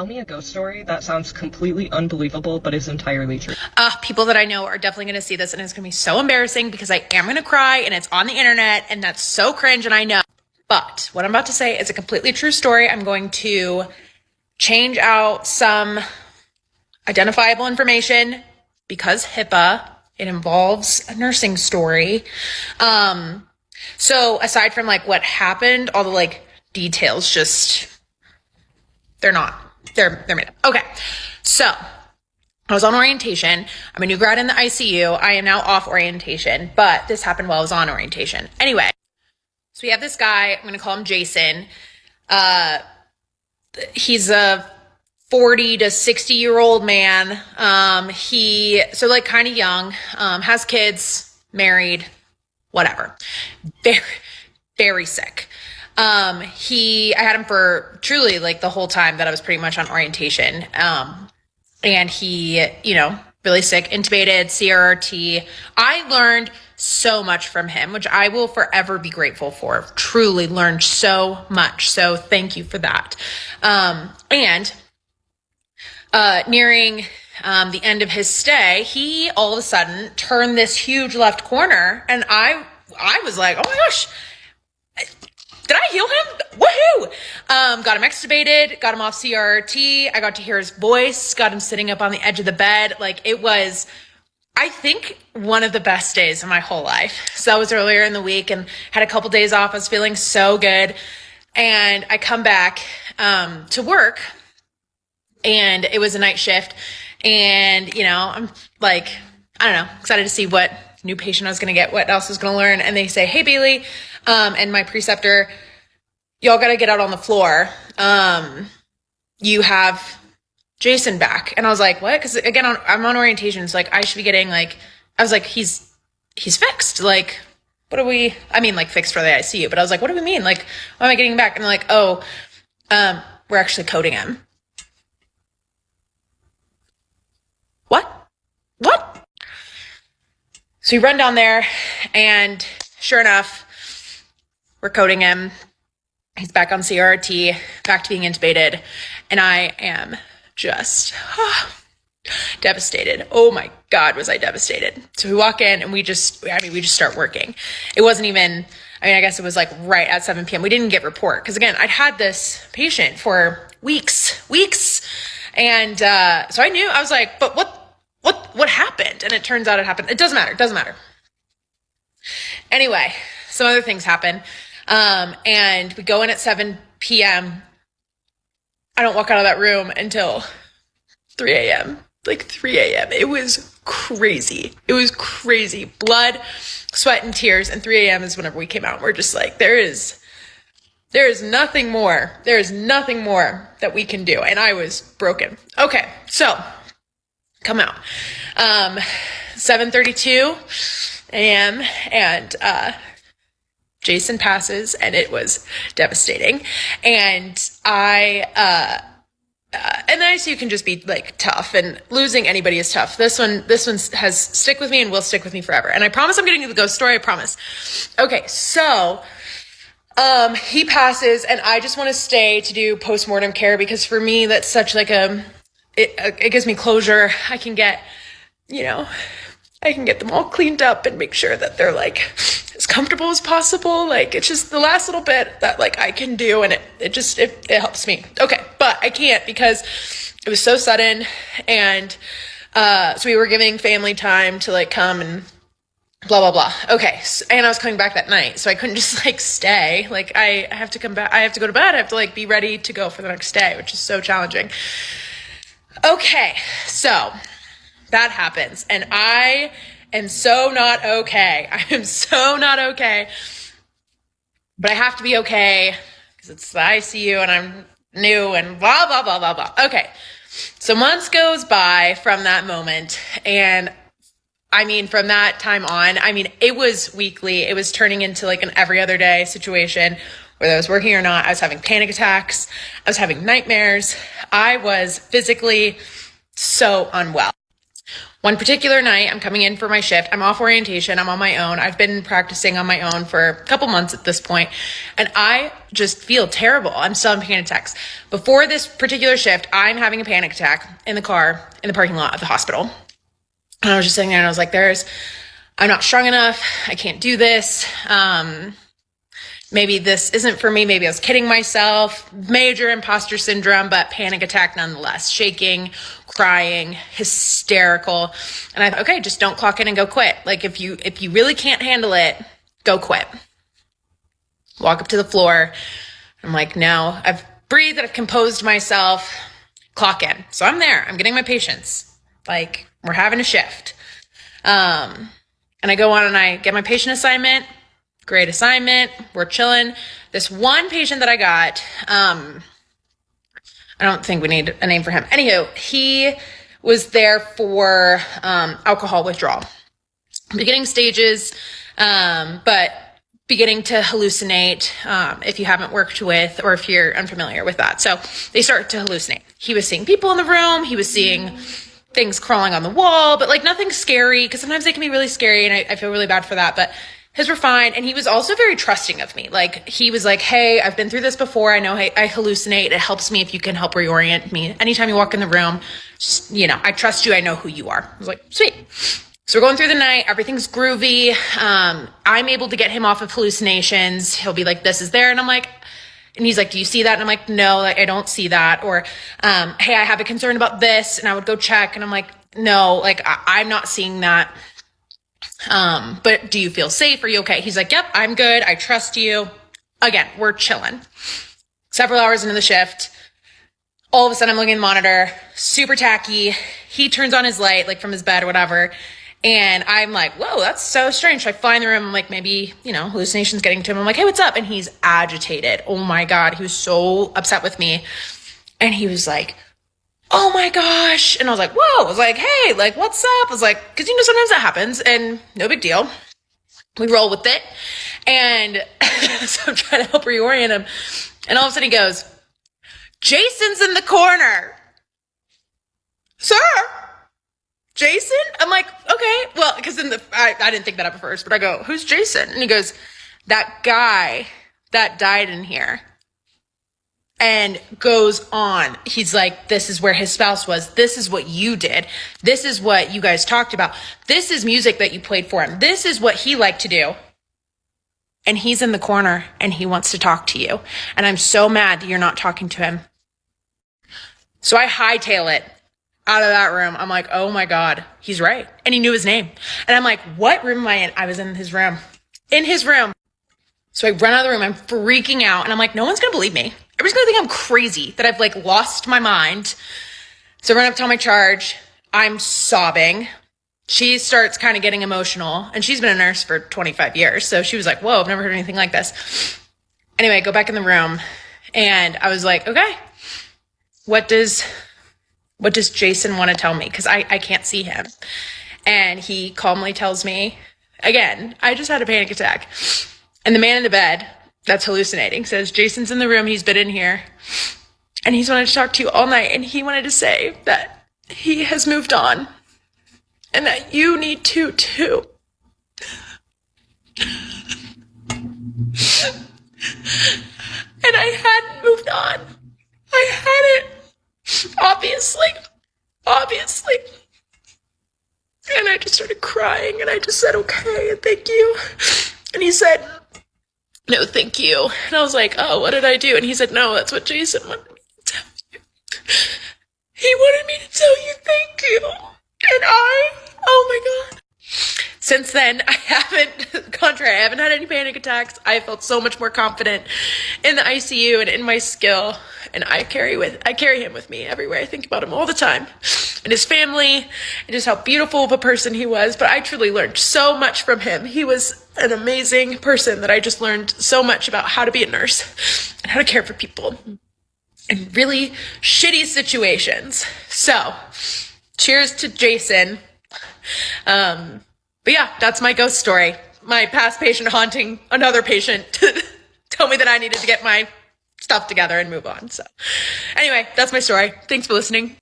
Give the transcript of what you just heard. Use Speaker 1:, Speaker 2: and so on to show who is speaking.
Speaker 1: tell me a ghost story that sounds completely unbelievable but is entirely true.
Speaker 2: People that I know are definitely going to see this and it's going to be so embarrassing because I am going to cry and it's on the internet and that's so cringe and I know. But what I'm about to say is a completely true story. I'm going to change out some identifiable information because HIPAA, it involves a nursing story. So aside from like what happened, all the like details just, they're made up. Okay. So I was on orientation. I'm a new grad in the ICU. I am now off orientation, but this happened while I was on orientation. Anyway, so we have this guy, I'm going to call him Jason. He's a 40 to 60-year-old man. So like kind of young, has kids, married, whatever. Very, very sick. I had him for truly like the whole time that I was pretty much on orientation. And he, really sick, intubated, CRRT. I learned so much from him, which I will forever be grateful for. Truly learned so much. So thank you for that. Nearing the end of his stay, he all of a sudden turned this huge left corner, and I was like, oh my gosh, did I heal him? Woohoo! Got him extubated, got him off CRT. I got to hear his voice, got him sitting up on the edge of the bed. Like it was, I think, one of the best days of my whole life. So that was earlier in the week and had a couple days off. I was feeling so good. And I come back to work and it was a night shift. And, I'm like, I don't know, excited to see what new patient I was going to get, what else I was going to learn. And they say, hey, Bailey, and my preceptor, y'all got to get out on the floor. You have Jason back. And I was like, what? Because again, I'm on orientation. So like, I should be getting like, I was like, he's fixed. Like, what do we, like fixed for the ICU, but I was like, what do we mean? Like, why am I getting him back? And they're like, we're actually coding him. What? So we run down there and sure enough, we're coding him. He's back on CRT, back to being intubated. And I am just devastated. Oh my God, was I devastated. So we walk in and we just start working. It wasn't even, I guess it was like right at 7 p.m. We didn't get report. Cause again, I'd had this patient for weeks. And, so I knew, I was like, but what happened? And it turns out it happened. It doesn't matter. Anyway, some other things happen. And we go in at 7 p.m. I don't walk out of that room until 3 a.m. Like 3 a.m. It was crazy. Blood, sweat, and tears. And 3 a.m. is whenever we came out. We're just like, there is nothing more. There is nothing more that we can do. And I was broken. Okay. So come out, 7:32 a.m. and, Jason passes and it was devastating. And and the ICU can just be like tough and losing anybody is tough. This one has stick with me and will stick with me forever. And I promise I'm getting to the ghost story. I promise. Okay. So, he passes and I just want to stay to do postmortem care because for me, that's such like it gives me closure. I can get them all cleaned up and make sure that they're like as comfortable as possible. Like it's just the last little bit that like I can do and it helps me. Okay. But I can't because it was so sudden. And, so we were giving family time to like come and blah, blah, blah. Okay. So, and I was coming back that night. So I couldn't just like stay. Like I have to come back. I have to go to bed. I have to like be ready to go for the next day, which is so challenging. Okay. So that happens. And I am so not okay. I am so not okay. But I have to be okay because it's the ICU and I'm new and blah, blah, blah, blah, blah. Okay. So months goes by from that moment. And from that time on, it was weekly. It was turning into like an every other day situation, whether I was working or not. I was having panic attacks. I was having nightmares. I was physically so unwell. One particular night, I'm coming in for my shift. I'm off orientation. I'm on my own. I've been practicing on my own for a couple months at this point, and I just feel terrible. I'm still having panic attacks. Before this particular shift, I'm having a panic attack in the car in the parking lot of the hospital. And I was just sitting there and I was like, I'm not strong enough. I can't do this. Maybe this isn't for me. Maybe I was kidding myself. Major imposter syndrome, but panic attack nonetheless. Shaking, crying, hysterical. And I thought, okay, just don't clock in and go quit. Like if you really can't handle it, go quit. Walk up to the floor. I'm like, no, I've breathed, I've composed myself, clock in. So I'm there. I'm getting my patients. Like we're having a shift. And I go on and I get my patient assignment. Great assignment. We're chilling. This one patient that I got, I don't think we need a name for him. Anywho, he was there for alcohol withdrawal. Beginning stages, but beginning to hallucinate if you haven't worked with or if you're unfamiliar with that. So they start to hallucinate. He was seeing people in the room. He was seeing things crawling on the wall, but like nothing scary because sometimes they can be really scary and I feel really bad for that. But his were fine. And he was also very trusting of me. Like he was like, hey, I've been through this before. I know I hallucinate. It helps me if you can help reorient me. Anytime you walk in the room, just, I trust you. I know who you are. I was like, sweet. So we're going through the night. Everything's groovy. I'm able to get him off of hallucinations. He'll be like, this is there. And I'm like, and he's like, do you see that? And I'm like, no, like, I don't see that. Or, hey, I have a concern about this. And I would go check. And I'm like, no, like I'm not seeing that. But do you feel safe? Are you okay? He's like, yep, I'm good. I trust you. Again, we're chilling. Several hours into the shift, all of a sudden I'm looking at the monitor, super tacky. He turns on his light, like from his bed or whatever. And I'm like, whoa, that's so strange. So I fly in the room. I'm like, maybe, hallucinations getting to him. I'm like, hey, what's up? And he's agitated. Oh my God. He was so upset with me. And he was like, oh my gosh. And I was like, whoa. I was like, hey, like, what's up? I was like, because, sometimes that happens and no big deal. We roll with it. And so I'm trying to help reorient him. And all of a sudden he goes, Jason's in the corner. Sir? Jason? I'm like, okay. Well, because I didn't think that up at first, but I go, who's Jason? And he goes, that guy that died in here. And goes on. He's like, this is where his spouse was. This is what you did. This is what you guys talked about. This is music that you played for him. This is what he liked to do. And he's in the corner and he wants to talk to you. And I'm so mad that you're not talking to him. So I hightail it out of that room. I'm like, oh my God, he's right. And he knew his name. And I'm like, what room am I in? I was in his room. In his room. So I run out of the room. I'm freaking out. And I'm like, no one's going to believe me. Everybody's going to think I'm crazy, that I've like lost my mind. So I run up to tell my charge. I'm sobbing. She starts kind of getting emotional. And she's been a nurse for 25 years. So she was like, whoa, I've never heard anything like this. Anyway, I go back in the room. And I was like, okay, what does Jason want to tell me? Because I can't see him. And he calmly tells me, again, I just had a panic attack. And the man in the bed that's hallucinating says, Jason's in the room. He's been in here. And he's wanted to talk to you all night. And he wanted to say that he has moved on. And that you need to too. And I hadn't moved on. I hadn't. Obviously. And I just started crying. And I just said, okay, and thank you. And he said, no, thank you. And I was like, oh, what did I do? And he said, no, that's what Jason wanted me to tell you. He wanted me to tell you thank you. And oh my God. Since then, I haven't had any panic attacks. I felt so much more confident in the ICU and in my skill. And I carry him with me everywhere. I think about him all the time. And his family, and just how beautiful of a person he was. But I truly learned so much from him. He was an amazing person that I just learned so much about how to be a nurse and how to care for people in really shitty situations. So, cheers to Jason. But yeah, that's my ghost story. My past patient haunting another patient to tell me that I needed to get my stuff together and move on. So anyway, that's my story. Thanks for listening.